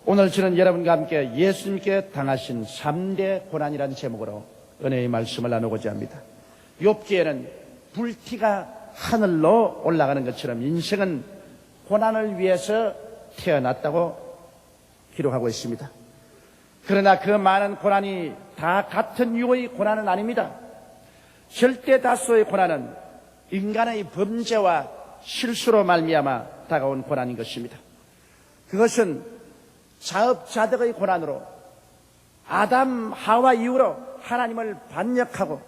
오늘 저는 여러분과 함께 예수님께 당하신 3대 고난이라는 제목으로 은혜의 말씀을 나누고자 합니다. 욥기에는 불티가 하늘로 올라가는 것처럼 인생은 고난을 위해서 태어났다고 기록하고 있습니다. 그러나 그 많은 고난이 다 같은 유의 고난은 아닙니다. 절대 다수의 고난은 인간의 범죄와 실수로 말미암아 다가온 고난인 것입니다. 그것은 자업자득의 고난으로 아담 하와 이후로 하나님을 반역하고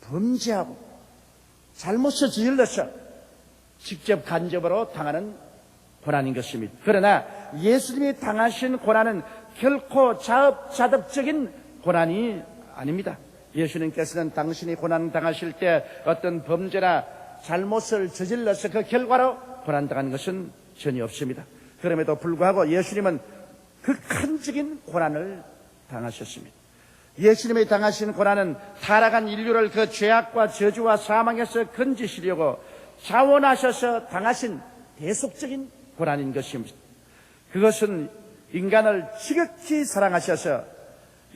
범죄하고 잘못을 저질러서 직접 간접으로 당하는 고난인 것입니다. 그러나 예수님이 당하신 고난은 결코 자업자득적인 고난이 아닙니다. 예수님께서는 당신이 고난 당하실 때 어떤 범죄나 잘못을 저질러서 그 결과로 고난당하는 것은 전혀 없습니다. 그럼에도 불구하고 예수님은 극한적인 고난을 당하셨습니다. 예수님이 당하신 고난은 타락한 인류를 그 죄악과 저주와 사망에서 건지시려고 자원하셔서 당하신 대속적인 고난인 것입니다. 그것은 인간을 지극히 사랑하셔서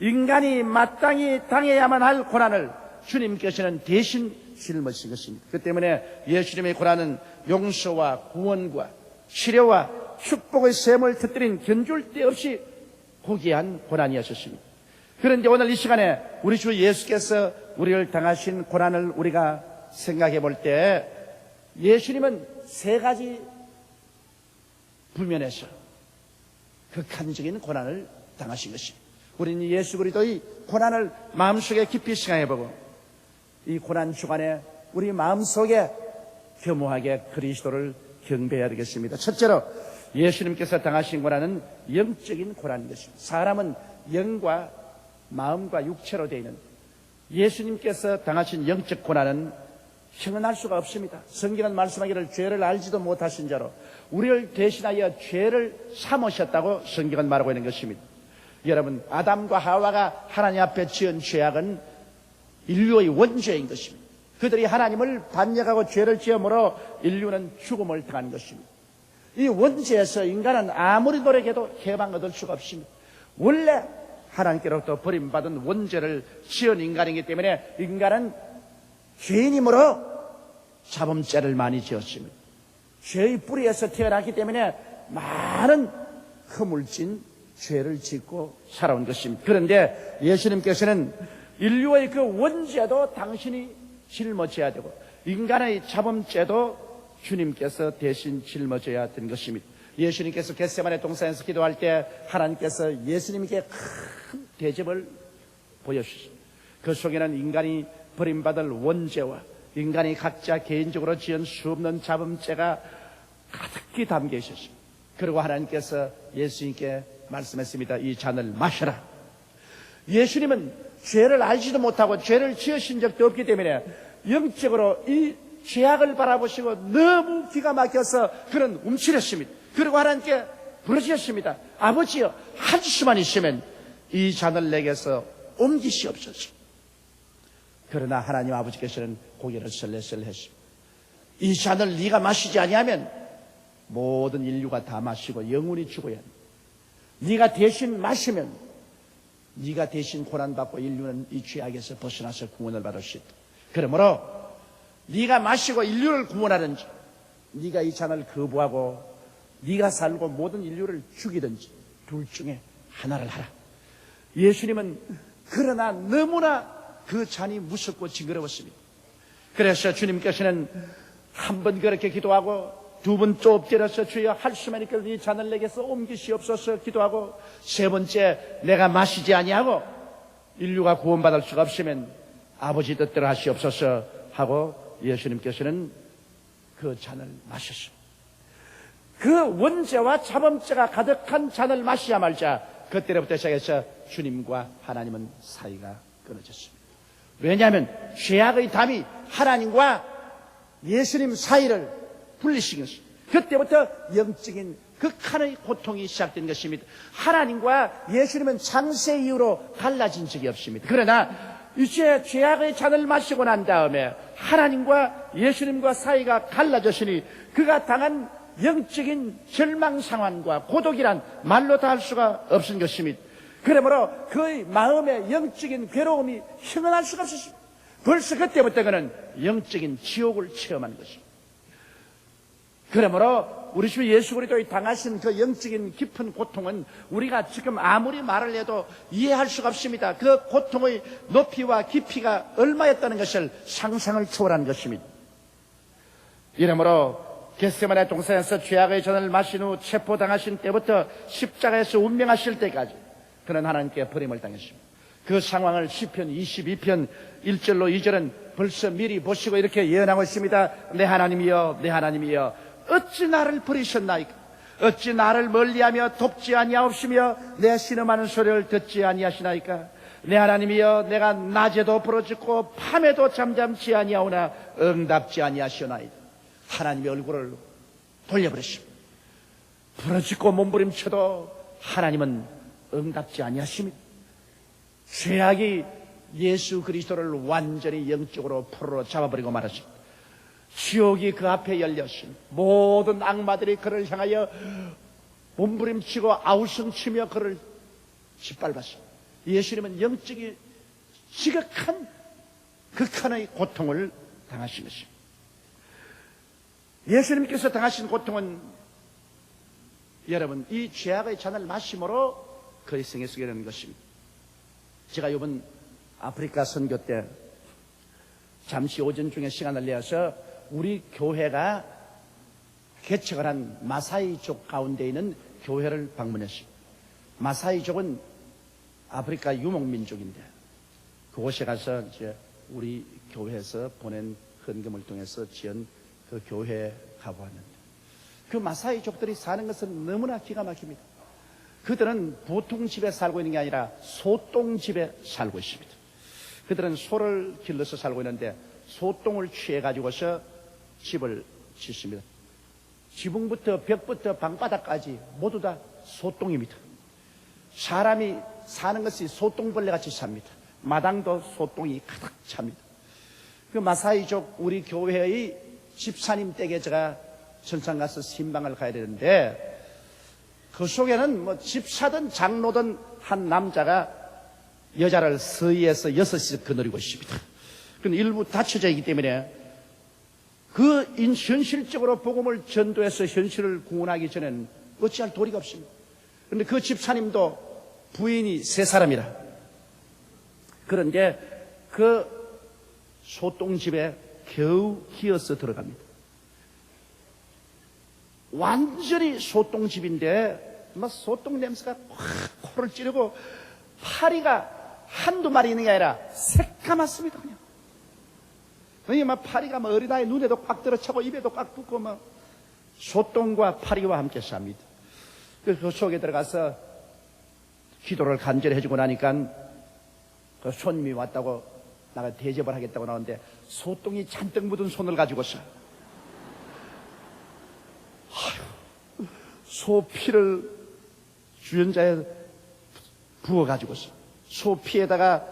인간이 마땅히 당해야만 할 고난을 주님께서는 대신 짊어지신 것입니다. 그 때문에 예수님의 고난은 용서와 구원과 치료와 축복의 샘을 터뜨린 견줄 데 없이 고귀한 고난이었습니다. 그런데 오늘 이 시간에 우리 주 예수께서 우리를 당하신 고난을 우리가 생각해 볼 때 예수님은 세 가지 부면에서 극한적인 고난을 당하신 것입니다. 우리는 예수 그리스도의 고난을 마음속에 깊이 생각해보고 이 고난 주간에 우리 마음속에 겸허하게 그리스도를 경배해야 되겠습니다. 첫째로 예수님께서 당하신 고난은 영적인 고난인 것입니다. 사람은 영과 마음과 육체로 되어 있는 예수님께서 당하신 영적 고난은 형언할 수가 없습니다. 성경은 말씀하기를 죄를 알지도 못하신 자로 우리를 대신하여 죄를 삼으셨다고 성경은 말하고 있는 것입니다. 여러분, 아담과 하와가 하나님 앞에 지은 죄악은 인류의 원죄인 것입니다. 그들이 하나님을 반역하고 죄를 지음으로 인류는 죽음을 당한 것입니다. 이 원죄에서 인간은 아무리 노력해도 해방 얻을 수가 없습니다. 원래 하나님께로부터 버림받은 원죄를 지은 인간이기 때문에 인간은 죄인이므로 자범죄를 많이 지었습니다. 죄의 뿌리에서 태어났기 때문에 많은 허물진 죄를 짓고 살아온 것입니다. 그런데 예수님께서는 인류의 그 원죄도 당신이 짊어져야 되고 인간의 자범죄도 주님께서 대신 짊어져야 된 것입니다. 예수님께서 겟세마네 동산에서 기도할 때 하나님께서 예수님께 큰 대접을 보여주셨습니다. 그 속에는 인간이 버림받을 원죄와 인간이 각자 개인적으로 지은 수없는 자범죄가 가득히 담겨 있었습니다. 그리고 하나님께서 예수님께 말씀했습니다. 이 잔을 마셔라. 예수님은 죄를 알지도 못하고 죄를 지으신 적도 없기 때문에 영적으로 이 죄악을 바라보시고 너무 기가 막혀서 그런 움츠렸습니다. 그리고 하나님께 부르셨습니다. 아버지여, 한 수만 있으면 이 잔을 내게서 옮기시옵소서. 그러나 하나님 아버지께서는 고개를 설레설레 했습니다. 이 잔을 네가 마시지 아니하면 모든 인류가 다 마시고 영원히 죽어야 한다. 네가 대신 마시면 네가 대신 고난받고 인류는 이 죄악에서 벗어나서 구원을 받을 수 있다. 그러므로 네가 마시고 인류를 구원하든지 네가 이 잔을 거부하고 네가 살고 모든 인류를 죽이든지 둘 중에 하나를 하라. 예수님은 그러나 너무나 그 잔이 무섭고 징그러웠습니다. 그래서 주님께서는 한 번 그렇게 기도하고 두 번 또 엎드려서 주여 할 수만 있거든 이 잔을 내게서 옮기시옵소서 기도하고 세 번째 내가 마시지 아니하고 인류가 구원받을 수가 없으면 아버지 뜻대로 하시옵소서 하고 예수님께서는 그 잔을 마셨습니다. 그 원죄와 자범죄가 가득한 잔을 마시야 말자 그때부터 시작해서 주님과 하나님은 사이가 끊어졌습니다. 왜냐하면 죄악의 담이 하나님과 예수님 사이를 분리시킨 것입니다. 그때부터 영적인 극한의 고통이 시작된 것입니다. 하나님과 예수님은 창세 이후로 갈라진 적이 없습니다. 그러나 이제 죄악의 잔을 마시고 난 다음에 하나님과 예수님과 사이가 갈라졌으니 그가 당한 영적인 절망 상황과 고독이란 말로 다 할 수가 없은 것입니다. 그러므로 그의 마음의 영적인 괴로움이 형언할 수가 없었습니다. 벌써 그때부터 그는 영적인 지옥을 체험한 것입니다. 그러므로 우리 주 예수 그리스도의 당하신 그 영적인 깊은 고통은 우리가 지금 아무리 말을 해도 이해할 수가 없습니다. 그 고통의 높이와 깊이가 얼마였다는 것을 상상을 초월한 것입니다. 이러므로 겟세마네 동산에서 죄악의 잔을 마신 후 체포당하신 때부터 십자가에서 운명하실 때까지 그는 하나님께 버림을 당했습니다. 그 상황을 시편 22편 1절로 2절은 벌써 미리 보시고 이렇게 예언하고 있습니다. 내 하나님이여, 내 하나님이여, 어찌 나를 버리셨나이까? 어찌 나를 멀리하며 돕지 아니하옵시며 내 신음하는 소리를 듣지 아니하시나이까? 내 하나님이여, 내가 낮에도 부르짖고 밤에도 잠잠치 아니하오나 응답지 아니하시오나이다. 하나님의 얼굴을 돌려버리십니다. 부르짖고 몸부림쳐도 하나님은 응답지 아니하십니다. 죄악이 예수 그리스도를 완전히 영적으로 풀어 잡아버리고 말았습니다. 지옥이 그 앞에 열렸습니다. 모든 악마들이 그를 향하여 몸부림치고 아우성치며 그를 짓밟았습니다. 예수님은 영적인 지극한 극한의 고통을 당하신 것입니다. 예수님께서 당하신 고통은 여러분 이 죄악의 잔을 마심으로 그의 생에 쓰게 되는 것입니다. 제가 이번 아프리카 선교 때 잠시 오전 중에 시간을 내어서 우리 교회가 개척을 한 마사이족 가운데 있는 교회를 방문했습니다. 마사이족은 아프리카 유목민족인데 그곳에 가서 이제 우리 교회에서 보낸 헌금을 통해서 지은 그 교회에 가보았는데 그 마사이족들이 사는 것은 너무나 기가 막힙니다. 그들은 보통 집에 살고 있는 게 아니라 소똥집에 살고 있습니다. 그들은 소를 길러서 살고 있는데 소똥을 취해가지고서 집을 짓습니다. 지붕부터 벽부터 방바닥까지 모두 다 소똥입니다. 사람이 사는 것이 소똥벌레같이 삽니다. 마당도 소똥이 가득 찹니다. 그 마사이족 우리 교회의 집사님 댁에 제가 전상 가서 신방을 가야 되는데 그 속에는 뭐 집사든 장로든 한 남자가 여자를 서희에서 6이서 거느리고 있습니다. 그런데 일부 닫혀져 있기 때문에 그 현실적으로 복음을 전도해서 현실을 구원하기 전에는 어찌할 도리가 없습니다. 그런데 그 집사님도 부인이 3사람이라 그런데 그 소똥집에 겨우 기어서 들어갑니다. 완전히 소똥집인데 막 소똥 냄새가 확 코를 찌르고 파리가 한두 마리 있는 게 아니라 새까맣습니다. 그냥 막 파리가 막 어린아이 눈에도 꽉 들어차고 입에도 꽉 붙고 막 소똥과 파리와 함께 삽니다. 그 속에 들어가서 기도를 간절히 해주고 나니까 그 손님이 왔다고 나가 대접을 하겠다고 나오는데 소똥이 잔뜩 묻은 손을 가지고서 소피를 주연자에 부어가지고서 소피에다가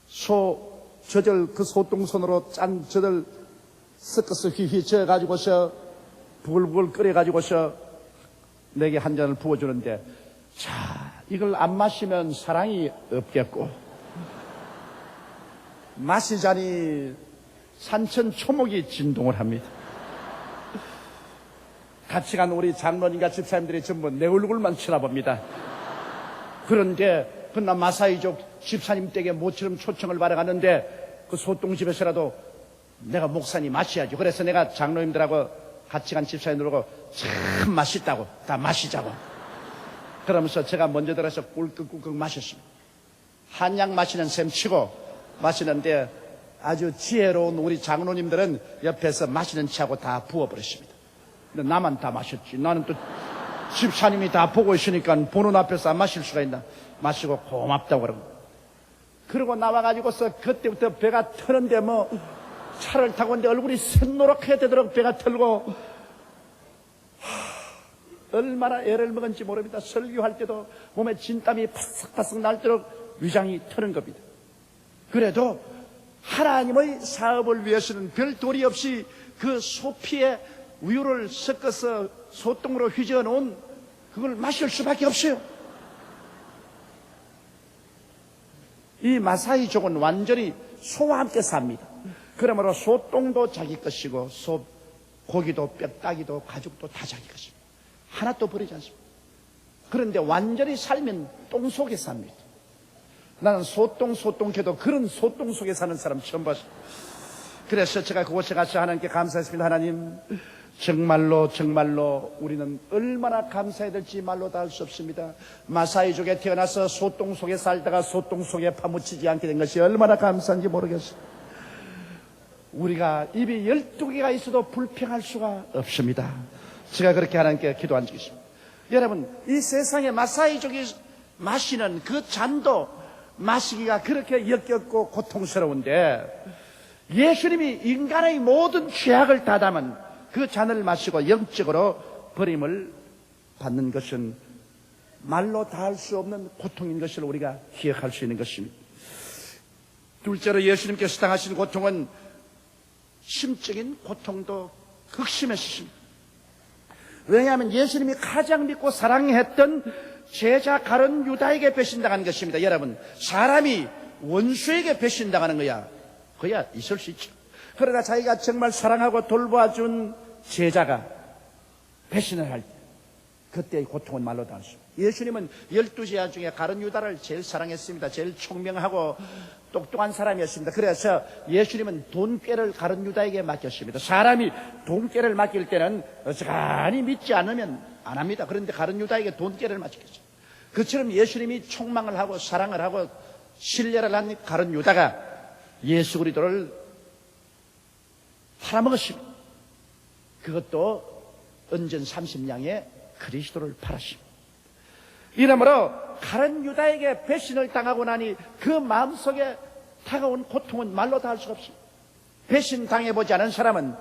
소 젖을 그 소똥손으로 짠 젖을 섞어서 휘휘 저어가지고서 부글부글 끓여가지고서 내게 한 잔을 부어주는데 자 이걸 안 마시면 사랑이 없겠고 마시자니 산천 초목이 진동을 합니다. 같이 간 우리 장로님과 집사님들이 전부 내 얼굴만 쳐다봅니다. 그런데 그나 마사이족 집사님 댁에 모처럼 초청을 받아갔는데 그 소똥집에서라도 내가 목사님 마셔야죠. 그래서 내가 장로님들하고 같이 간 집사님들하고 참 맛있다고 다 마시자고 그러면서 제가 먼저 들어서 꿀꺽꿀꺽 마셨습니다. 한약 마시는 셈 치고 마시는데 아주 지혜로운 우리 장로님들은 옆에서 마시는 체하고 다 부어버렸습니다. 근데 나만 다 마셨지. 나는 또 집사님이 다 보고 있으니까 보는 앞에서 안 마실 수가 있나. 마시고 고맙다고 그러고. 그러고 나와가지고서 그때부터 배가 터는데 뭐 차를 타고 있는데 얼굴이 샛노랗게 되도록 배가 털고 얼마나 애를 먹은지 모릅니다. 설교할 때도 몸에 진땀이 바싹바싹 날도록 위장이 터는 겁니다. 그래도 하나님의 사업을 위해서는 별 도리 없이 그 소피에 우유를 섞어서 소똥으로 휘저어 놓은 그걸 마실 수밖에 없어요. 이 마사이족은 완전히 소와 함께 삽니다. 그러므로 소똥도 자기 것이고 소 고기도 뼈다귀도 가죽도 다 자기 것입니다. 하나도 버리지 않습니다. 그런데 완전히 살면 똥 속에 삽니다. 나는 소똥해도 그런 소똥 속에 사는 사람 처음 봤어요. 그래서 제가 그곳에 가서 하나님께 감사했습니다. 하나님, 정말로 우리는 얼마나 감사해야 될지 말로 다 할 수 없습니다. 마사이족에 태어나서 소똥 속에 살다가 소똥 속에 파묻히지 않게 된 것이 얼마나 감사한지 모르겠어요. 우리가 입이 12개가 있어도 불평할 수가 없습니다. 제가 그렇게 하나님께 기도한 적이 있습니다. 여러분, 이 세상에 마사이족이 마시는 그 잔도 마시기가 그렇게 역겹고 고통스러운데 예수님이 인간의 모든 죄악을 다 담은 그 잔을 마시고 영적으로 버림을 받는 것은 말로 다 할 수 없는 고통인 것을 우리가 기억할 수 있는 것입니다. 둘째로 예수님께서 당하신 고통은 심적인 고통도 극심했습니다. 왜냐하면 예수님이 가장 믿고 사랑했던 제자 가룟 유다에게 배신당한 것입니다. 여러분, 사람이 원수에게 배신당하는 거야 있을 수 있죠. 그러나 자기가 정말 사랑하고 돌봐준 제자가 배신을 할 때 그때의 고통은 말로 다 할 수 없습니다. 예수님은 12제자 중에 가룟 유다를 제일 사랑했습니다. 제일 총명하고 똑똑한 사람이었습니다. 그래서 예수님은 돈꾀를 가룟 유다에게 맡겼습니다. 사람이 돈꾀를 맡길 때는 어지간히 믿지 않으면 안 합니다. 그런데 가룟 유다에게 돈꾀를 맡겼죠. 그처럼 예수님이 총망을 하고 사랑을 하고 신뢰를 한 가룟 유다가 예수 그리스도를 팔아먹었습니다. 그것도 은전 30냥에 그리스도를 팔았습니다. 이러므로 가룟 유다에게 배신을 당하고 나니 그 마음속에 다가온 고통은 말로 다 할 수가 없습니다. 배신 당해보지 않은 사람은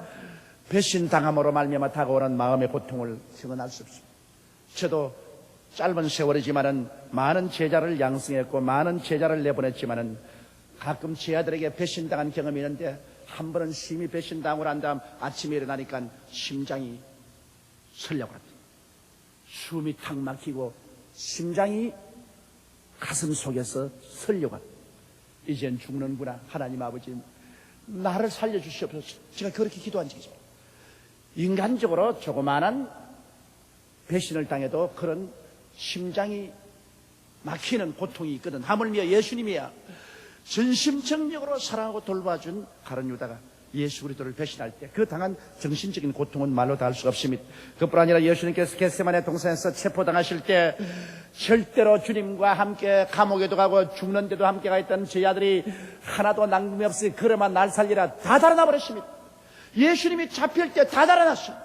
배신 당함으로 말미암아 다가오는 마음의 고통을 경험할 수 없습니다. 저도 짧은 세월이지만은 많은 제자를 양성했고 많은 제자를 내보냈지만은 가끔 제 아들에게 배신당한 경험이 있는데 한 번은 심히 배신당하고 난 다음 아침에 일어나니까 심장이 설려고 합니다. 숨이 탁 막히고 심장이 가슴 속에서 설려고 합니다. 이젠 죽는구나. 하나님 아버지 나를 살려주시옵소서. 제가 그렇게 기도한 적이 있습니다. 인간적으로 조그마한 배신을 당해도 그런 심장이 막히는 고통이 있거든. 하물며 예수님이야 전심정력으로 사랑하고 돌봐준 가룟 유다가 예수 그리스도를 배신할 때 그 당한 정신적인 고통은 말로 다 할 수가 없습니다. 그뿐 아니라 예수님께서 겟세마네 동산에서 체포당하실 때 절대로 주님과 함께 감옥에도 가고 죽는데도 함께 가 있던 제 아들이 하나도 낭금이 없이 그러만 날 살리라 다 달아나 버렸습니다. 예수님이 잡힐 때 다 달아났어요.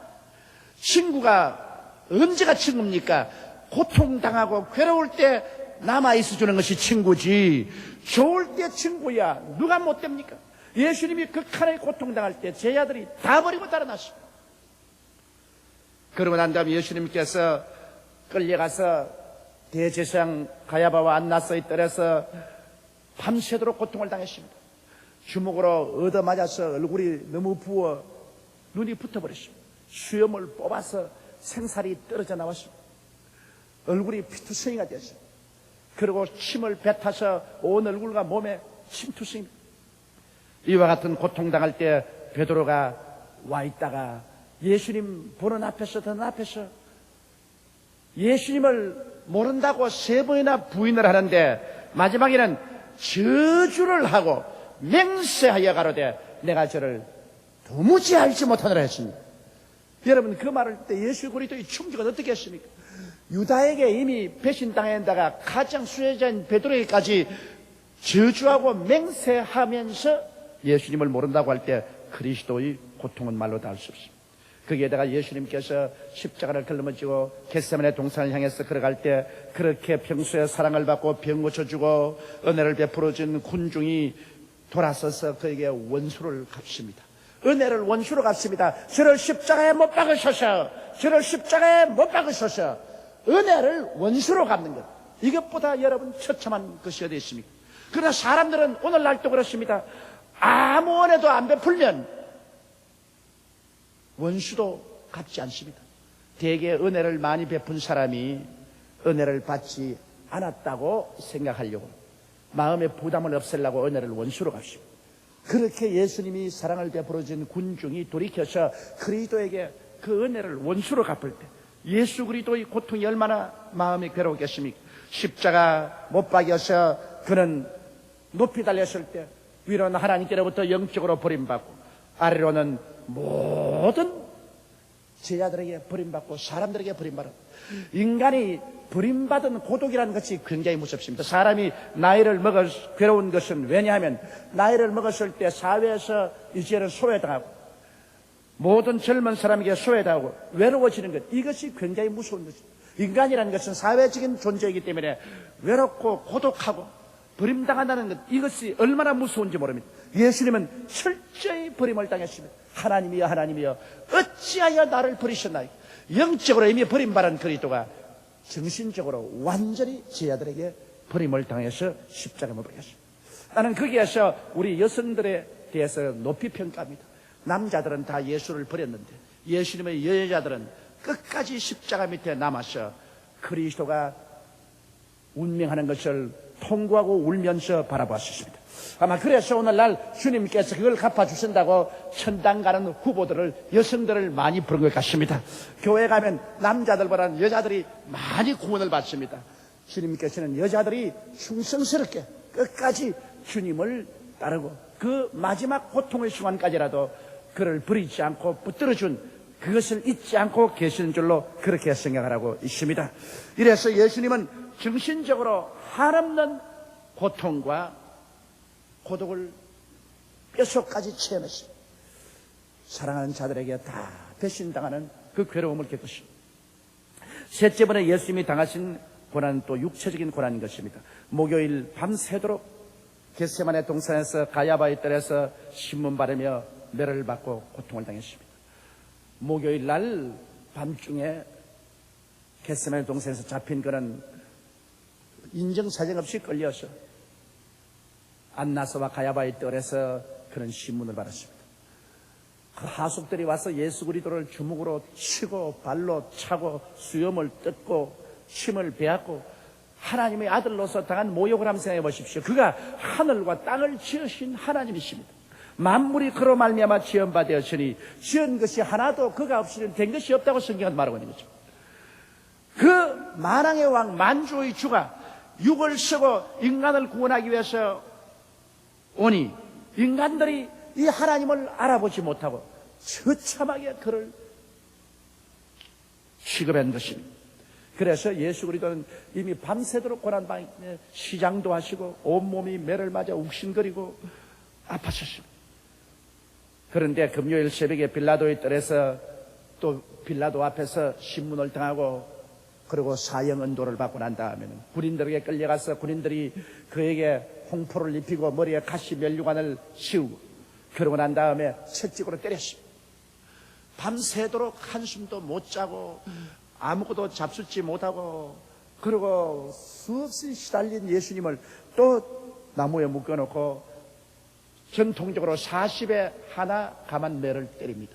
친구가 언제가 친구입니까? 고통당하고 괴로울 때 남아있어 주는 것이 친구지 좋을 때 친구야 누가 못 됩니까? 예수님이 극한의 고통당할 때 제 아들이 다 버리고 달아났습니다. 그러고 난 다음에 예수님께서 끌려가서 대제사장 가야바와 안나서의 뜰에서 밤새도록 고통을 당했습니다. 주먹으로 얻어맞아서 얼굴이 너무 부어 눈이 붙어버렸습니다. 수염을 뽑아서 생살이 떨어져 나왔습니다. 얼굴이 피투성이가 되었습니다. 그리고 침을 뱉어서 온 얼굴과 몸에 침투성입니다. 이와 같은 고통당할 때 베드로가 와 있다가 예수님 보는 앞에서 더 앞에서 예수님을 모른다고 3번이나 부인을 하는데 마지막에는 저주를 하고 맹세하여 가로되 내가 저를 도무지 알지 못하노라 했습니다. 여러분 그 말을 때 예수 그리스도의 충격은 어떻게 했습니까? 유다에게 이미 배신당한다가 가장 수혜자인 베드로에게까지 저주하고 맹세하면서 예수님을 모른다고 할 때 그리스도의 고통은 말로 다 할 수 없습니다. 거기에다가 예수님께서 십자가를 걸머지고 겟세마네 동산을 향해서 걸어갈 때 그렇게 평소에 사랑을 받고 병 고쳐주고 은혜를 베풀어준 군중이 돌아서서 그에게 원수를 갚습니다. 은혜를 원수로 갚습니다. 저를 십자가에 못 박으셔서 저를 십자가에 못 박으셔서 은혜를 원수로 갚는 것, 이것보다 여러분 처참한 것이 어디 있습니까? 그러나 사람들은 오늘날도 그렇습니다. 아무 은혜도 안 베풀면 원수도 갚지 않습니다. 대개 은혜를 많이 베푼 사람이 은혜를 받지 않았다고 생각하려고, 마음의 부담을 없애려고 은혜를 원수로 갚습니다. 그렇게 예수님이 사랑을 베풀어 준 군중이 돌이켜서 그리스도에게 그 은혜를 원수로 갚을 때 예수 그리스도의 고통이 얼마나 마음이 괴로웠겠습니까? 십자가 못 박여서 그는 높이 달렸을 때 위로는 하나님께로부터 영적으로 버림받고, 아래로는 모든 제자들에게 버림받고 사람들에게 버림받은, 인간이 버림받은 고독이라는 것이 굉장히 무섭습니다. 사람이 나이를 먹어 괴로운 것은 왜냐하면 나이를 먹었을 때 사회에서 이제는 소외당하고, 모든 젊은 사람에게 소외당하고 외로워지는 것, 이것이 굉장히 무서운 것입니다. 인간이라는 것은 사회적인 존재이기 때문에 외롭고 고독하고 버림당한다는 것, 이것이 얼마나 무서운지 모릅니다. 예수님은 철저히 버림을 당했습니다. 하나님이여 하나님이여 어찌하여 나를 버리셨나이까. 영적으로 이미 버림받은 그리스도가 정신적으로 완전히 제자들에게 버림을 당해서 십자가에 못 박혔습니다. 나는 거기에서 우리 여성들에 대해서 높이 평가합니다. 남자들은 다 예수를 버렸는데 예수님의 여자들은 끝까지 십자가 밑에 남아서 그리스도가 운명하는 것을 통구하고 울면서 바라보았습니다. 아마 그래서 오늘날 주님께서 그걸 갚아주신다고 천당 가는 후보들을, 여성들을 많이 부른 것 같습니다. 교회 가면 남자들보다는 여자들이 많이 구원을 받습니다. 주님께서는 여자들이 충성스럽게 끝까지 주님을 따르고 그 마지막 고통의 순간까지라도 그를 버리지 않고 붙들어준 그것을 잊지 않고 계시는 줄로 그렇게 생각하고 있습니다. 이래서 예수님은 정신적으로 한없는 고통과 고독을 뼛속까지 체험했습니다. 사랑하는 자들에게 다 배신당하는 그 괴로움을 겪으십니다. 셋째 번에 예수님이 당하신 고난은 또 육체적인 고난인 것입니다. 목요일 밤새도록 겟세마네 동산에서 가야바의 뜰에서 신문 바르며 매를 받고 고통을 당했습니다. 목요일 날 밤중에 겟세마네 동산에서 잡힌 그는 인정사정 없이 끌려서 안나서와 가야바의 뜰에서 그런 신문을 받았습니다. 그 하숙들이 와서 예수 그리스도를 주먹으로 치고 발로 차고 수염을 뜯고 침을 베었고 하나님의 아들로서 당한 모욕을 한번 생각해 보십시오. 그가 하늘과 땅을 지으신 하나님이십니다. 만물이 그로 말미암아 지은 바 되었으니 지은 것이 하나도 그가 없이는 된 것이 없다고 성경은 말하고 있는 거죠. 그 만왕의 왕 만주의 주가 육을 쓰고 인간을 구원하기 위해서 오니 인간들이 이 하나님을 알아보지 못하고 처참하게 그를 취급한 것입니다. 그래서 예수 그리스도는 이미 밤새도록 고난방에 시장도 하시고 온몸이 매를 맞아 욱신거리고 아팠었습니다. 그런데 금요일 새벽에 빌라도의 뜰에서 또 빌라도 앞에서 신문을 당하고 그리고 사형 언도를 받고 난 다음에는 군인들에게 끌려가서 군인들이 그에게 홍포를 입히고 머리에 가시 면류관을 씌우고 그러고 난 다음에 채찍으로 때렸습니다. 밤새도록 한숨도 못 자고 아무것도 잡수지 못하고 그리고 수없이 시달린 예수님을 또 나무에 묶어놓고 전통적으로 40에 하나 감한 매를 때립니다.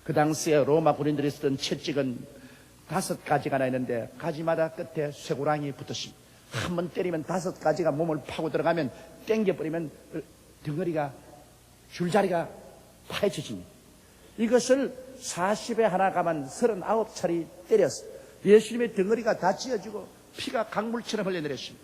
그 당시에 로마 군인들이 쓰던 채찍은 5가지가 있는데 가지마다 끝에 쇠고랑이 붙었습니다. 한 번 때리면 5가지가 몸을 파고 들어가면 땡겨버리면 덩어리가 줄자리가 파헤쳐집니다. 이것을 40에 하나 감한 39차례 때렸어. 예수님의 덩어리가 다 찢어지고 피가 강물처럼 흘러내렸습니다.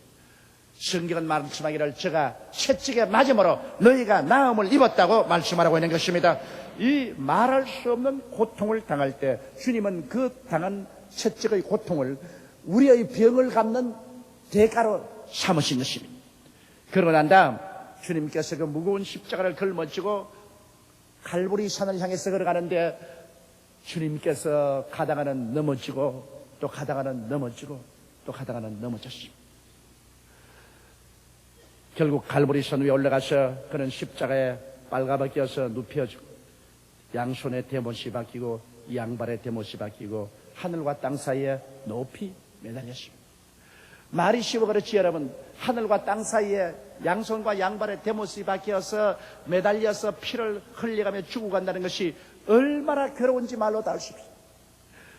성경은 말씀하기를 제가 채찍에 맞음으로 너희가 나음을 입었다고 말씀하라고 있는 것입니다. 이 말할 수 없는 고통을 당할 때 주님은 그 당한 채찍의 고통을 우리의 병을 갚는 대가로 삼으신 것입니다. 그러고 난 다음 주님께서 그 무거운 십자가를 걸머쥐고 갈보리 산을 향해서 걸어가는데 주님께서 가다가는 넘어지고 또 가다가는 넘어지고 또 가다가는 넘어졌습니다. 결국 갈보리 산 위에 올라가서 그는 십자가에 빨가벗겨서 눕혀지고 양손에 대못이 박히고 양발에 대못이 박히고 하늘과 땅 사이에 높이 매달렸습니다. 말이 쉬워 그렇지 여러분, 하늘과 땅 사이에 양손과 양발에 대못이 박혀서 매달려서 피를 흘려가며 죽어간다는 것이 얼마나 괴로운지 말로 다 알 수 없습니다.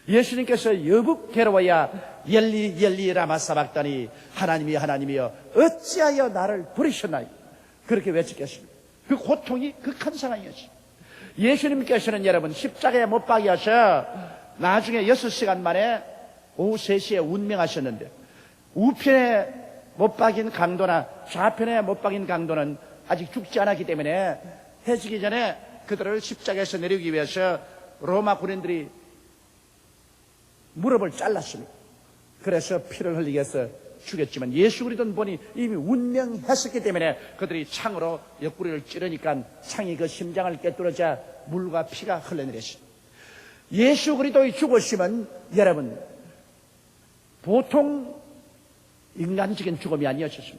예수님께서 여북 괴로워야 엘리 라마 사박다니 하나님이여 어찌하여 나를 버리셨나요? 그렇게 외쳤겠습니다. 그 고통이 극한 상황이었죠. 예수님께서는 여러분 십자가에 못 박여서 나중에 6시간 만에 오후 3시에 운명하셨는데, 우편에 못 박인 강도나 좌편에 못 박인 강도는 아직 죽지 않았기 때문에 해지기 전에 그들을 십자가에서 내리기 위해서 로마 군인들이 무릎을 잘랐습니다. 그래서 피를 흘리게 해서 죽였지만 예수 그리스도는 보니 이미 운명했었기 때문에 그들이 창으로 옆구리를 찌르니까 창이 그 심장을 꿰뚫어자 물과 피가 흘러내렸습니다. 예수 그리스도의 죽으심은 여러분 보통 인간적인 죽음이 아니었습니다.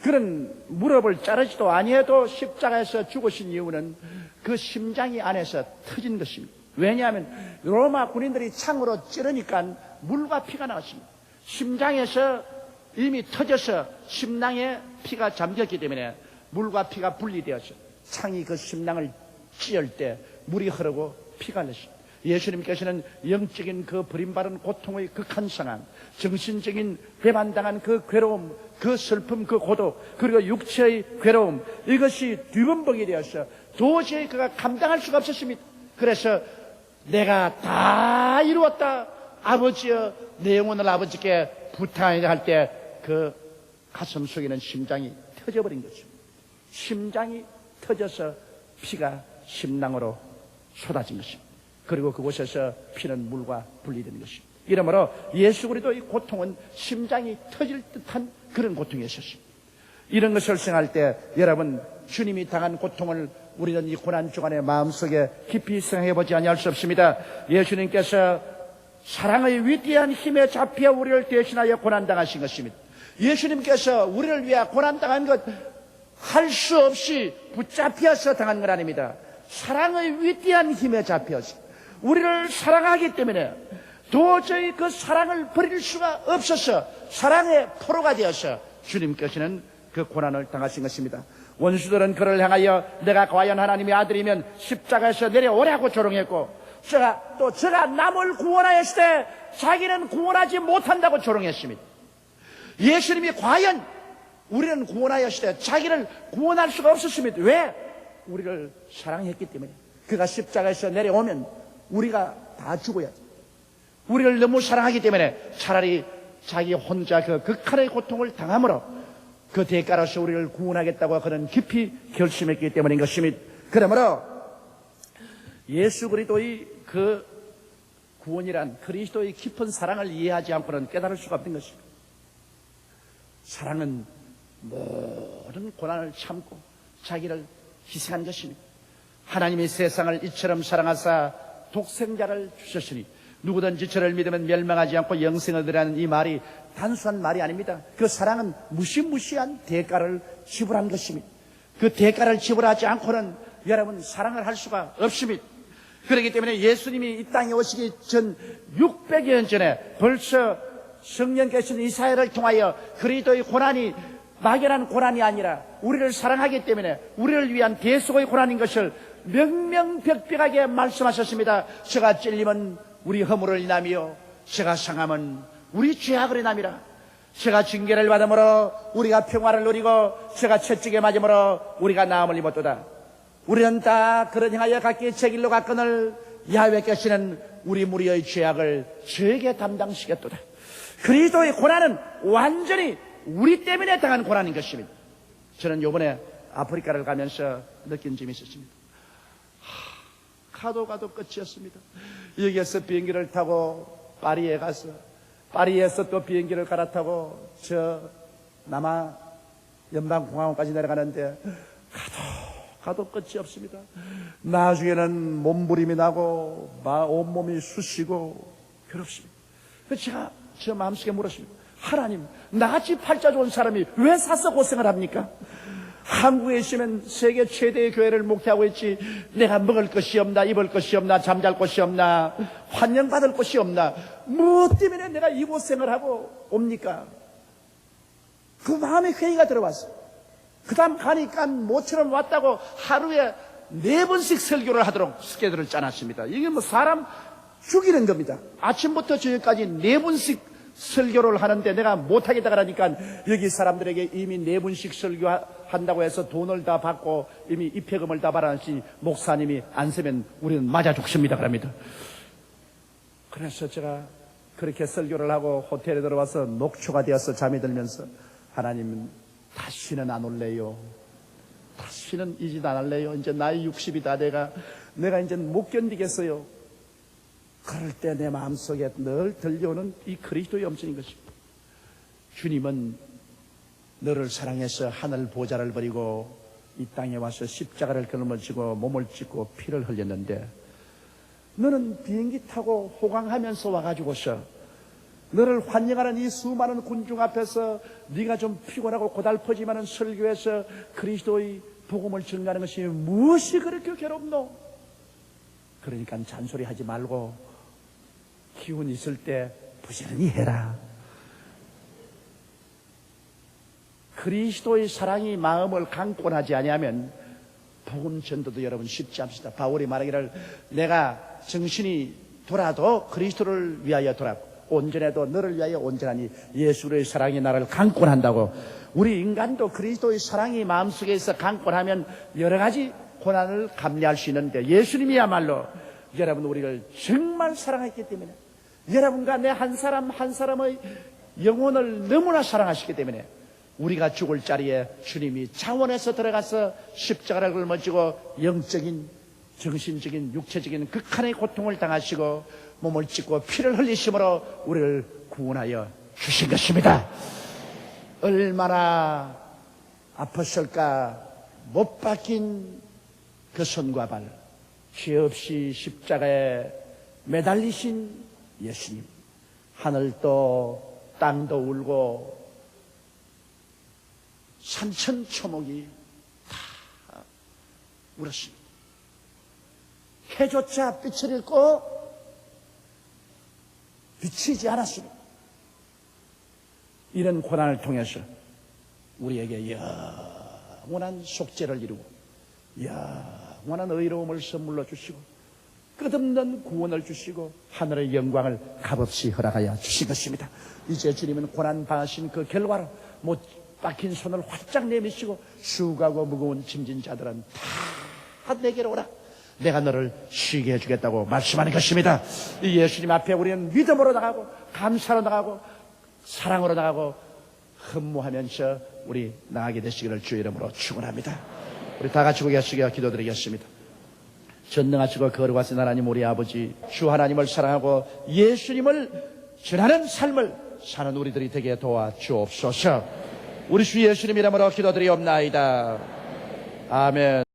그런 무릎을 자르지도 아니해도 십자가에서 죽으신 이유는 그 심장이 안에서 터진 것입니다. 왜냐하면 로마 군인들이 창으로 찌르니까 물과 피가 나왔습니다. 심장에서 이미 터져서 심낭에 피가 잠겼기 때문에 물과 피가 분리되어서 창이 그 심낭을 찌을 때 물이 흐르고 피가 흘렀습니다. 예수님께서는 영적인 그 버림받은 고통의 극한 상황, 정신적인 배반당한 그 괴로움, 그 슬픔, 그 고독, 그리고 육체의 괴로움, 이것이 뒤범벅이 되어서 도저히 그가 감당할 수가 없었습니다. 그래서 내가 다 이루었다, 아버지여 내 영혼을 아버지께 부탁하려 할 때 그 가슴 속에는 심장이 터져버린 것입니다. 심장이 터져서 피가 심낭으로 쏟아진 것입니다. 그리고 그곳에서 피는 물과 분리되는 것입니다. 이러므로 예수 그리스도의 고통은 심장이 터질 듯한 그런 고통이었습니다. 이런 것을 생각할 때 여러분, 주님이 당한 고통을 우리는 이 고난 주간에 마음속에 깊이 생각해보지 아니할 수 없습니다. 예수님께서 사랑의 위대한 힘에 잡혀 우리를 대신하여 고난당하신 것입니다. 예수님께서 우리를 위해 고난당한 것 할 수 없이 붙잡혀서 당한 건 아닙니다. 사랑의 위대한 힘에 잡혀서 우리를 사랑하기 때문에 도저히 그 사랑을 버릴 수가 없어서 사랑의 포로가 되어서 주님께서는 그 고난을 당하신 것입니다. 원수들은 그를 향하여 내가 과연 하나님의 아들이면 십자가에서 내려오라고 조롱했고, 저가 남을 구원하였을 때 자기는 구원하지 못한다고 조롱했습니다. 예수님이 과연 우리는 구원하였을 때 자기를 구원할 수가 없었습니다. 왜? 우리를 사랑했기 때문에. 그가 십자가에서 내려오면 우리가 다 죽어야 돼. 우리를 너무 사랑하기 때문에 차라리 자기 혼자 그 극한의 고통을 당함으로 그 대가로서 우리를 구원하겠다고 그는 깊이 결심했기 때문인 것입니다. 그러므로 예수 그리스도의 그 구원이란 그리스도의 깊은 사랑을 이해하지 않고는 깨달을 수가 없는 것입니다. 사랑은 모든 고난을 참고 자기를 희생한 것입니다. 하나님이 세상을 이처럼 사랑하사 독생자를 주셨으니 누구든지 저를 믿으면 멸망하지 않고 영생을 얻으라는 이 말이 단순한 말이 아닙니다. 그 사랑은 무시무시한 대가를 지불한 것입니다. 그 대가를 지불하지 않고는 여러분 사랑을 할 수가 없습니다. 그렇기 때문에 예수님이 이 땅에 오시기 전 600여 년 전에 벌써 성령께서는 이사야를 통하여 그리스도의 고난이 막연한 고난이 아니라 우리를 사랑하기 때문에 우리를 위한 대속의 고난인 것을 명명백백하게 말씀하셨습니다. 저가 찔림은 우리 허물을 인하며 저가 상함은 우리 죄악을 인함이라. 저가 징계를 받음으로 우리가 평화를 누리고 저가 채찍에 맞음으로 우리가 나음을 입었도다. 우리는 다 그런 행하여 각기 제 길로 갔거늘 야훼께서는 우리 무리의 죄악을 저에게 담당시켰도다. 그리스도의 고난은 완전히 우리 때문에 당한 고난인 것입니다. 저는 요번에 아프리카를 가면서 느낀 점이 있었습니다. 가도 끝이었습니다. 여기에서 비행기를 타고 파리에 가서 파리에서 또 비행기를 갈아타고 저 남아 연방공화국까지 내려가는데 가도 끝이 없습니다. 나중에는 몸부림이 나고 온몸이 쑤시고 괴롭습니다. 그래서 제가 저 마음속에 물었습니다. 하나님, 나같이 팔자 좋은 사람이 왜 사서 고생을 합니까? 한국에 있으면 세계 최대의 교회를 목회하고 있지 내가 먹을 것이 없나, 입을 것이 없나, 잠잘 곳이 없나, 환영받을 곳이 없나, 무엇 때문에 내가 이 고생을 하고 옵니까? 그 마음에 회의가 들어왔어요. 그 다음 가니까 모처럼 왔다고 하루에 4번씩 설교를 하도록 스케줄을 짜놨습니다. 이게 뭐 사람 죽이는 겁니다. 아침부터 저녁까지 4분씩 설교를 하는데 내가 못하겠다 그러니까 여기 사람들에게 이미 4분씩 설교한다고 해서 돈을 다 받고 이미 입회금을 다 받았지 목사님이 안 세면 우리는 맞아 죽습니다 그럽니다. 그래서 제가 그렇게 설교를 하고 호텔에 들어와서 녹초가 되어서 잠이 들면서 하나님 다시는 안 올래요. 다시는 이 짓 안 할래요. 이제 나이 60이 다 돼가 내가 이제 못 견디겠어요. 그럴 때 내 마음속에 늘 들려오는 이 그리스도의 음성인 것입니다. 주님은 너를 사랑해서 하늘 보좌를 버리고 이 땅에 와서 십자가를 걸머지고 몸을 찢고 피를 흘렸는데 너는 비행기 타고 호강하면서 와가지고서 너를 환영하는 이 수많은 군중 앞에서 네가 좀 피곤하고 고달퍼지만은 설교해서 그리스도의 복음을 전가하는 것이 무엇이 그렇게 괴롭노? 그러니까 잔소리하지 말고 기운 있을 때 부지런히 해라. 그리스도의 사랑이 마음을 강권하지 아니하면 복음 전도도 여러분 쉽지 않습니다. 바울이 말하기를 내가 정신이 돌아도 그리스도를 위하여 돌아고 온전해도 너를 위하여 온전하니 예수의 사랑이 나를 강권한다고. 우리 인간도 그리스도의 사랑이 마음속에 있어 강권하면 여러 가지 고난을 감내할 수 있는데 예수님이야말로 여러분 우리를 정말 사랑했기 때문에 여러분과 내 한 사람 한 사람의 영혼을 너무나 사랑하시기 때문에 우리가 죽을 자리에 주님이 자원해서 들어가서 십자가를 걸머지고 영적인 정신적인 육체적인 극한의 고통을 당하시고 몸을 찢고 피를 흘리심으로 우리를 구원하여 주신 것입니다. 얼마나 아팠을까. 못 박힌 그 손과 발, 죄 없이 십자가에 매달리신 예수님, 하늘도 땅도 울고 산천초목이 다 울었습니다. 해조차 빛을 잃고 비치지 않았습니다. 이런 고난을 통해서 우리에게 영원한 속죄를 이루고 영원한 의로움을 선물로 주시고 끝없는 구원을 주시고 하늘의 영광을 값없이 허락하여 주신 것입니다. 이제 주님은 고난 받으신 그 결과로 못 박힌 손을 활짝 내미시고 수고하고 무거운 짐진 자들은 다 내게로 오라. 내가 너를 쉬게 해주겠다고 말씀하는 것입니다. 이 예수님 앞에 우리는 믿음으로 나가고 감사로 나가고 사랑으로 나가고 흠모하면서 우리 나가게 되시기를 주의 이름으로 축원합니다. 우리 다 같이 고개 숙여 기도드리겠습니다. 전능하시고 거룩하신 하나님 우리 아버지, 주 하나님을 사랑하고 예수님을 전하는 삶을 사는 우리들이 되게 도와주옵소서. 우리 주 예수님 이름으로 기도드리옵나이다. 아멘.